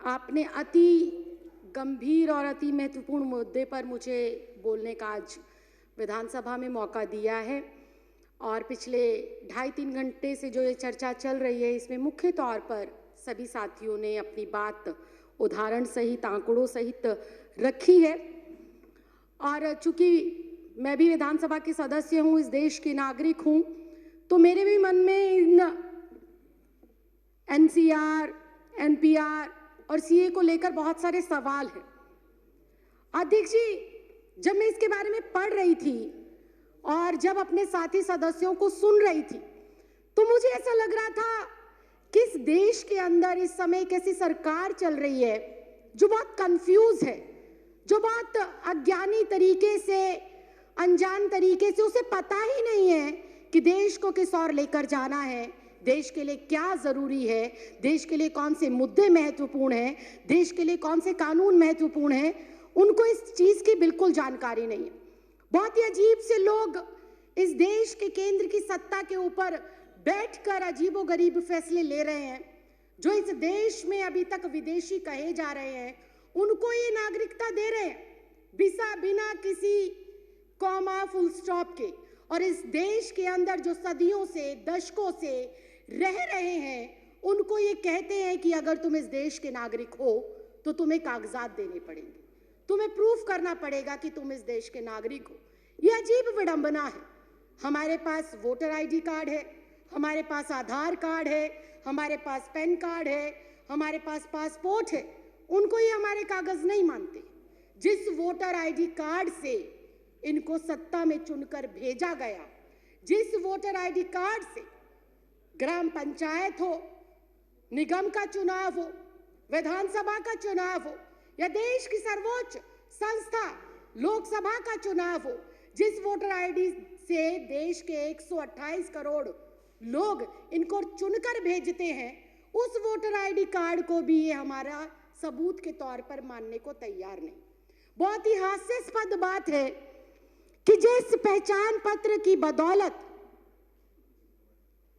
आपने अति गंभीर और अति महत्वपूर्ण मुद्दे पर मुझे बोलने का आज विधानसभा में मौका दिया है और पिछले 2.5-3 घंटे से जो ये चर्चा चल रही है इसमें मुख्य तौर पर सभी साथियों ने अपनी बात उदाहरण सहित आंकड़ों सहित रखी है। और चूंकि मैं भी विधानसभा के सदस्य हूँ, इस देश की नागरिक हूँ, तो मेरे भी मन में इन एनसीआर, एनपीआर और सीए को लेकर बहुत सारे सवाल हैं। अध्यक्ष जी, जब मैं इसके बारे में पढ़ रही थी और जब अपने साथी सदस्यों को सुन रही थी तो मुझे ऐसा लग रहा था कि इस देश के अंदर इस समय एक ऐसी सरकार चल रही है जो बहुत कंफ्यूज है, जो बहुत अज्ञानी तरीके से, अनजान तरीके से, उसे पता ही नहीं है कि देश को किस ओर लेकर जाना है, देश के लिए क्या जरूरी है, देश के लिए कौन से मुद्दे महत्वपूर्ण हैं, देश के लिए कौन से कानून महत्वपूर्ण हैं। उनको इस चीज की बिल्कुल जानकारी नहीं है। बहुत ही अजीब से लोग इस देश के केंद्र की सत्ता के ऊपर बैठकर अजीबोगरीब फैसले ले रहे हैं। जो इस देश में अभी तक विदेशी कहे जा रहे हैं उनको ये नागरिकता दे रहे हैं बिना किसी कॉमा फुल स्टॉप के। और इस देश के अंदर जो सदियों से, दशकों से रह रहे हैं उनको ये कहते हैं कि अगर तुम इस देश के नागरिक हो तो तुम्हें कागजात देने पड़ेंगे, तुम्हें प्रूफ करना पड़ेगा कि तुम इस देश के नागरिक हो। ये अजीब विडंबना है। हमारे पास वोटर आईडी कार्ड है, हमारे पास आधार कार्ड है, हमारे पास पैन कार्ड है, हमारे पास पासपोर्ट है, उनको ये हमारे कागज नहीं मानते। जिस वोटर आईडी कार्ड से इनको सत्ता में चुनकर भेजा गया, जिस वोटर आईडी कार्ड से ग्राम पंचायत हो, निगम का चुनाव हो, विधानसभा का चुनाव हो या देश की सर्वोच्च संस्था लोकसभा का चुनाव हो, जिस वोटर आईडी से देश के 128 करोड़ लोग इनको चुनकर भेजते हैं, उस वोटर आईडी कार्ड को भी ये हमारा सबूत के तौर पर मानने को तैयार नहीं। बहुत ही हास्यास्पद बात है कि जिस पहचान पत्र की बदौलत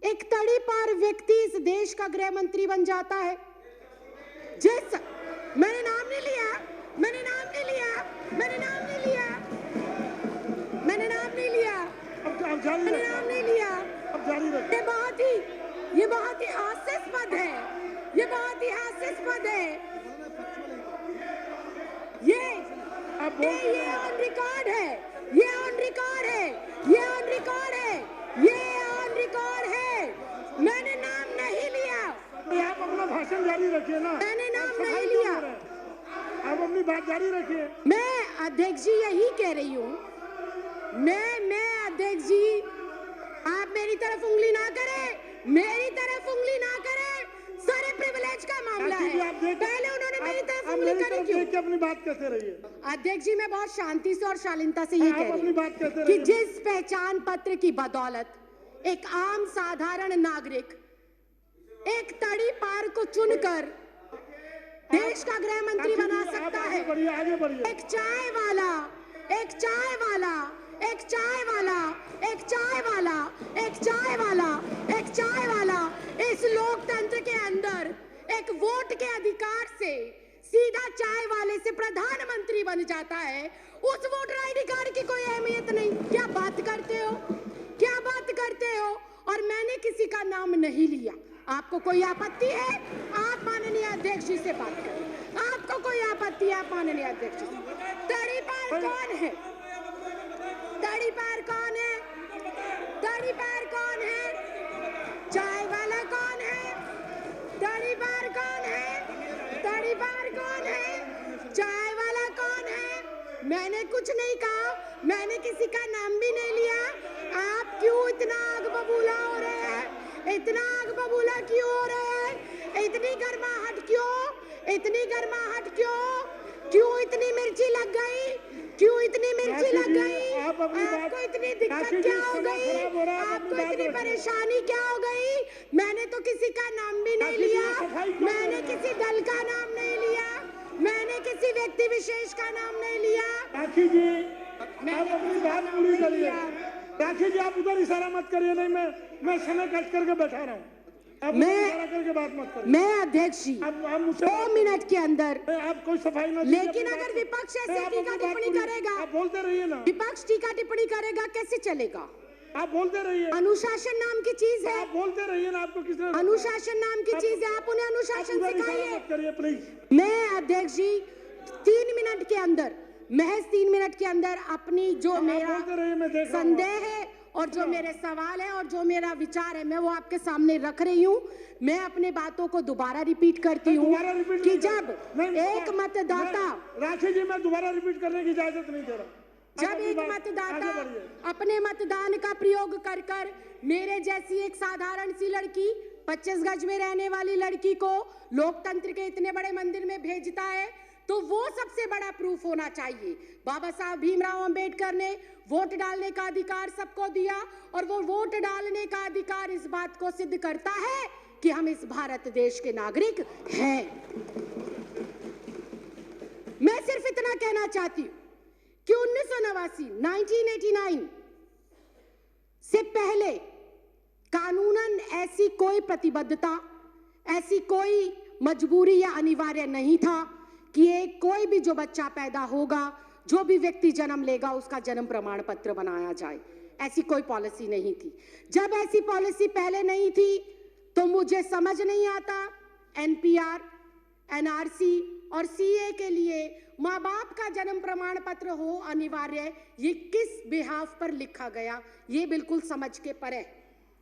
एक तड़ीपार व्यक्ति इस देश का गृह मंत्री बन जाता है, मैंने नाम नहीं लिया, मैंने नाम नहीं लिया, मैंने नाम नहीं लिया, मैंने नाम नहीं लिया, मैंने नाम नहीं लिया। ये बहुत ही हास्यास्पद है, ये बहुत ही हास्यास्पद है। ये ऑन रिकॉर्ड है, ये ऑन रिकॉर्ड है, ये ऑन रिकॉर्ड है, ये ऑन रिकॉर्ड है। मैंने नाम नहीं लिया। आप अपना भाषण जारी रखिए ना। मैंने नाम नहीं लिया। आप अपनी बात जारी रखिए। मैं अध्यक्ष जी यही कह रही हूँ, मैं अध्यक्ष जी, आप मेरी तरफ उंगली ना करें, मेरी तरफ उंगली ना करें। सारे प्रिविलेज का मामला है। पहले उन्होंने मेरी तरफ उंगली करी क्यों? अपनी बात कहते रहिए। अध्यक्ष जी, मैं बहुत शांति से और शालीनता से ये कह रही हूँ कि जिस पहचान पत्र की बदौलत एक आम साधारण नागरिक एक तड़ी पार को चुनकर देश का गृह मंत्री बना सकता है। एक चाय वाला, एक चाय वाला, एक चाय वाला, एक चाय वाला, एक चाय वाला, एक चाय वाला इस लोकतंत्र के अंदर एक वोट के अधिकार से सीधा चाय वाले से प्रधानमंत्री बन जाता है। उस वोटर आईडी कार्ड की कोई अहमियत नहीं। क्या बात करते हो, क्या बात करते हो? और मैंने किसी का नाम नहीं लिया। आपको कोई आपत्ति है, आप माननीय अध्यक्ष जी से बात करें। आपको कोई आपत्ति है, आप माननीय अध्यक्ष जी से। तड़ी पार कौन है? तड़ी पार कौन है? तड़ी पार कौन है? चाय वाला कौन है? तड़ी पार कौन है? तड़ी पार कौन है? चाय वाला कौन है? मैंने कुछ नहीं कहा, मैंने किसी का नाम भी नहीं लिया। आप क्यों इतना आग बबूला हो रहे हैं? इतना आग बबूला क्यों हो रहे हैं? इतनी गर्माहट क्यों? इतनी गर्माहट क्यों? क्यों इतनी मिर्ची लग गई? क्यों इतनी मिर्ची लग गई? आपको इतनी दिक्कत क्या हो गई? आपको इतनी परेशानी क्या हो गई? मैंने तो किसी का नाम भी नहीं लिया, मैंने किसी दल का नाम नहीं लिया, मैंने किसी व्यक्ति विशेष का नाम नहीं लिया। राखी जी, आप अपनी बात पूरी करिए। राखी जी, आप उधर इशारा मत करिए। नहीं, मैं समय कट करके बैठा रहा हूँ। आप मैं इशारा करके बात मत करिए। मैं अध्यक्ष जी आप मुझसे 2 मिनट के अंदर, आप कोई सफाई ना दीजिए लेकिन अपनी अगर बात विपक्ष पे। ऐसे आप टीका अपनी बात टिप्पणी पूरी- करेगा, आप बोलते रहिए ना, विपक्ष टीका टिप्पणी करेगा, कैसे चलेगा? आप बोलते रहिए, अनुशासन नाम की चीज है, आप बोलते रहिए ना, आपको किसने रोका? अनुशासन नाम की चीज है, आप उन्हें आप अनुशासन उधर इशारा सिखाइए। मत करिए प्लीज। मैं अध्यक्ष जी 3 मिनट के अंदर, महज 3 मिनट के अंदर अपनी जो आप मेरा बोलते रहिए, मैं देख रहा हूँ। संदेह है और जो मेरे सवाल है और जो मेरा विचार है, मैं वो आपके सामने रख रही हूँ। मैं अपने बातों को दोबारा रिपीट करती हूँ दोबारा रिपीट कि नहीं जब कर- नहीं, एक मतदाता राखी जी, मैं दोबारा रिपीट करने की इजाजत नहीं दे रहा। आप जब अपनी एक बात- मतदाता आगे बढ़िए। अपने मतदान का प्रयोग कर कर मेरे जैसी एक साधारण सी लड़की, 25 गज में रहने वाली लड़की को लोकतंत्र के इतने बड़े मंदिर में भेजता है, तो वो सबसे बड़ा प्रूफ होना चाहिए। बाबा साहब भीमराव अंबेडकर ने वोट डालने का अधिकार सबको दिया और वो वोट डालने का अधिकार इस बात को सिद्ध करता है कि हम इस भारत देश के नागरिक हैं। मैं सिर्फ इतना कहना चाहती हूं कि 1989 से पहले कानूनन ऐसी कोई प्रतिबद्धता, ऐसी कोई मजबूरी या अनिवार्य नहीं था कि एक कोई भी जो बच्चा पैदा होगा, जो भी व्यक्ति जन्म लेगा, उसका जन्म प्रमाण पत्र बनाया जाए। ऐसी कोई पॉलिसी नहीं थी। जब ऐसी पॉलिसी पहले नहीं थी तो मुझे समझ नहीं आता एनपीआर, एनआरसी और सीए के लिए माँ बाप का जन्म प्रमाण पत्र हो अनिवार्य, ये किस बिहाफ पर लिखा गया, ये बिल्कुल समझ के परे।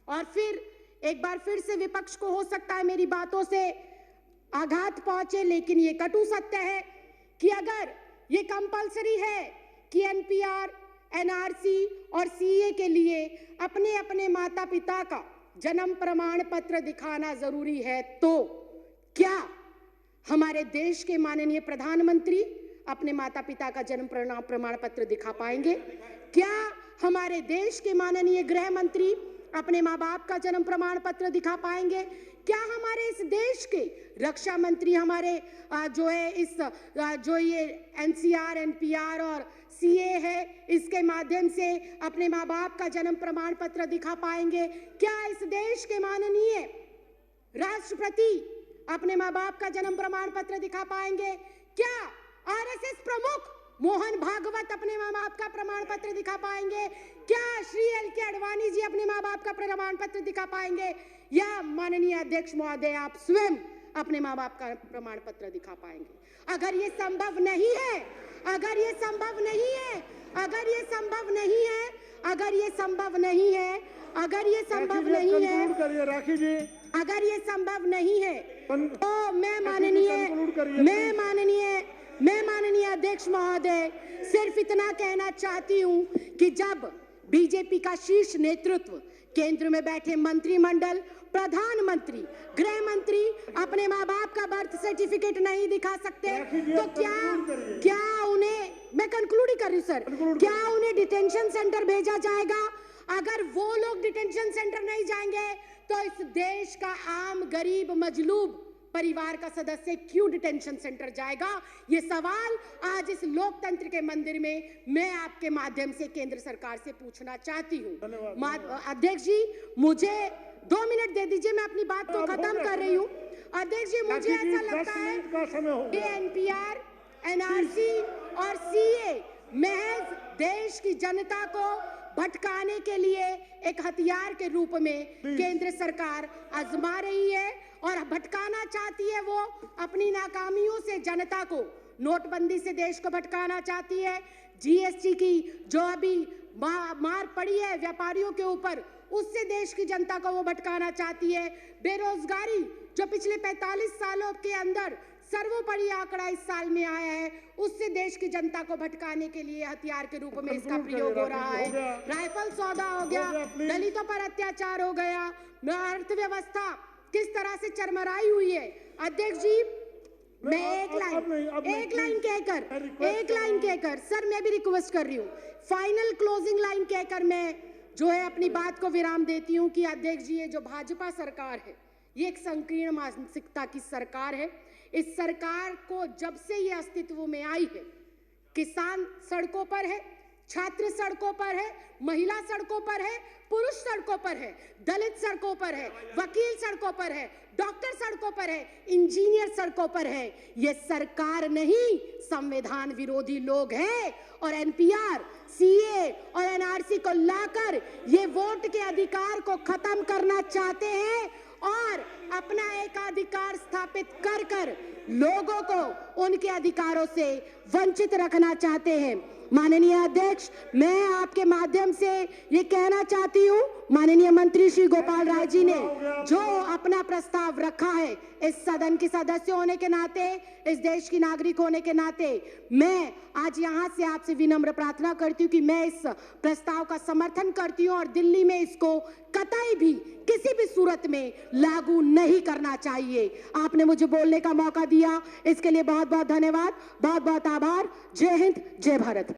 और फिर एक बार फिर से विपक्ष को हो सकता है मेरी बातों से आघात पहुंचे, लेकिन ये कटु सत्य है कि अगर ये कंपलसरी है कि एनपीआर, एनआरसी और सीए के लिए अपने अपने माता पिता का जन्म प्रमाण पत्र दिखाना जरूरी है, तो क्या हमारे देश के माननीय प्रधानमंत्री अपने माता पिता का जन्म प्रमाण पत्र दिखा पाएंगे? क्या हमारे देश के माननीय गृह मंत्री अपने माँ बाप का जन्म प्रमाण पत्र दिखा पाएंगे? क्या हमारे इस देश के रक्षा मंत्री हमारे जो है इस जो ये एनसीआर, एनपीआर और सीए है, इसके माध्यम से अपने माँ बाप का जन्म प्रमाण पत्र दिखा पाएंगे? क्या इस देश के माननीय राष्ट्रपति अपने माँ बाप का जन्म प्रमाण पत्र दिखा पाएंगे? क्या आरएसएस प्रमुख मोहन भागवत अपने माँ बाप का प्रमाण पत्र दिखा पाएंगे? क्या श्री एल.के. आडवाणी जी अपने माँ बाप का प्रमाण पत्र दिखा पाएंगे? या माननीय अध्यक्ष महोदय आप स्वयं अपने माँ बाप का प्रमाण पत्र दिखा पाएंगे? अगर ये संभव नहीं है, अगर ये संभव नहीं है, अगर ये संभव नहीं है, अगर ये संभव नहीं है, अगर ये संभव नहीं है, राखी जी, अगर ये संभव नहीं है, तो मैं माननीय अध्यक्ष महोदय सिर्फ इतना कहना चाहती हूं कि जब बीजेपी का शीर्ष नेतृत्व, केंद्र में बैठे मंत्रिमंडल, प्रधानमंत्री, गृह मंत्री अपने माँ बाप का बर्थ सर्टिफिकेट नहीं दिखा सकते, तो क्या उन्हें, मैं कंक्लूड ही कर रही हूँ सर, क्या उन्हें डिटेंशन सेंटर भेजा जाएगा? अगर वो लोग डिटेंशन सेंटर नहीं जाएंगे तो इस देश का आम गरीब मजलूब परिवार का सदस्य क्यों डिटेंशन सेंटर जाएगा? ये सवाल आज इस लोकतंत्र के मंदिर में मैं आपके माध्यम से केंद्र सरकार से पूछना चाहती हूँ। अध्यक्ष जी, मुझे 2 मिनट दे दीजिए, मैं अपनी बात को खत्म कर रही हूँ। अध्यक्ष जी, मुझे ऐसा लगता है कि एनपीआर, एनआरसी और सीए महज देश की जनता को भटकाने के लिए एक हथियार के रूप में केंद्र सरकार आजमा रही है और भटकाना चाहती है। वो अपनी नाकामियों से जनता को, नोटबंदी से देश को भटकाना चाहती है, जीएसटी की जो अभी मार पड़ी है व्यापारियों के ऊपर, उससे देश की जनता को वो भटकाना चाहती है। बेरोजगारी जो पिछले 45 सालों के अंदर सर्वोपरि आंकड़ा इस साल में आया है, उससे देश की जनता को भटकाने के लिए हथियार के रूप में इसका प्रयोग हो रहा है। राइफल सौदा हो गया, दलितों पर अत्याचार हो गया, अर्थव्यवस्था किस तरह से चरमराई हुई है। अध्यक्ष जी, मैं एक लाइन कहकर सर, मैं भी रिक्वेस्ट कर रही हूँ, फाइनल क्लोजिंग लाइन कहकर मैं जो है अपनी बात को विराम देती हूँ कि अध्यक्ष जी, ये जो भाजपा सरकार है, ये एक संकीर्ण मानसिकता की सरकार है। इस सरकार को जब से ये अस्तित्व में आई है, किसान सड़कों पर है, छात्र सड़कों पर है, महिला सड़कों पर है, पुरुष सड़कों पर है, दलित सड़कों पर है, वकील सड़कों पर है, डॉक्टर सड़कों पर है, इंजीनियर सड़कों पर है। ये सरकार नहीं, संविधान विरोधी लोग हैं और एनपीआर, सीए और एनआरसी को लाकर ये वोट के अधिकार को खत्म करना चाहते हैं और अपना एक अधिकार स्थापित कर कर लोगों को उनके अधिकारों से वंचित रखना चाहते हैं। माननीय अध्यक्ष, मैं आपके माध्यम से ये कहना चाहती हूँ, माननीय मंत्री श्री गोपाल राय जी ने जो अपना प्रस्ताव रखा है, इस सदन के सदस्य होने के नाते, इस देश की नागरिक होने के नाते, मैं आज यहाँ से आपसे विनम्र प्रार्थना करती हूँ कि मैं इस प्रस्ताव का समर्थन करती हूँ और दिल्ली में इसको कतई भी किसी भी सूरत में लागू नहीं करना चाहिए। आपने मुझे बोलने का मौका दिया, इसके लिए बहुत बहुत धन्यवाद, बहुत बहुत आभार। जय हिंद, जय भारत।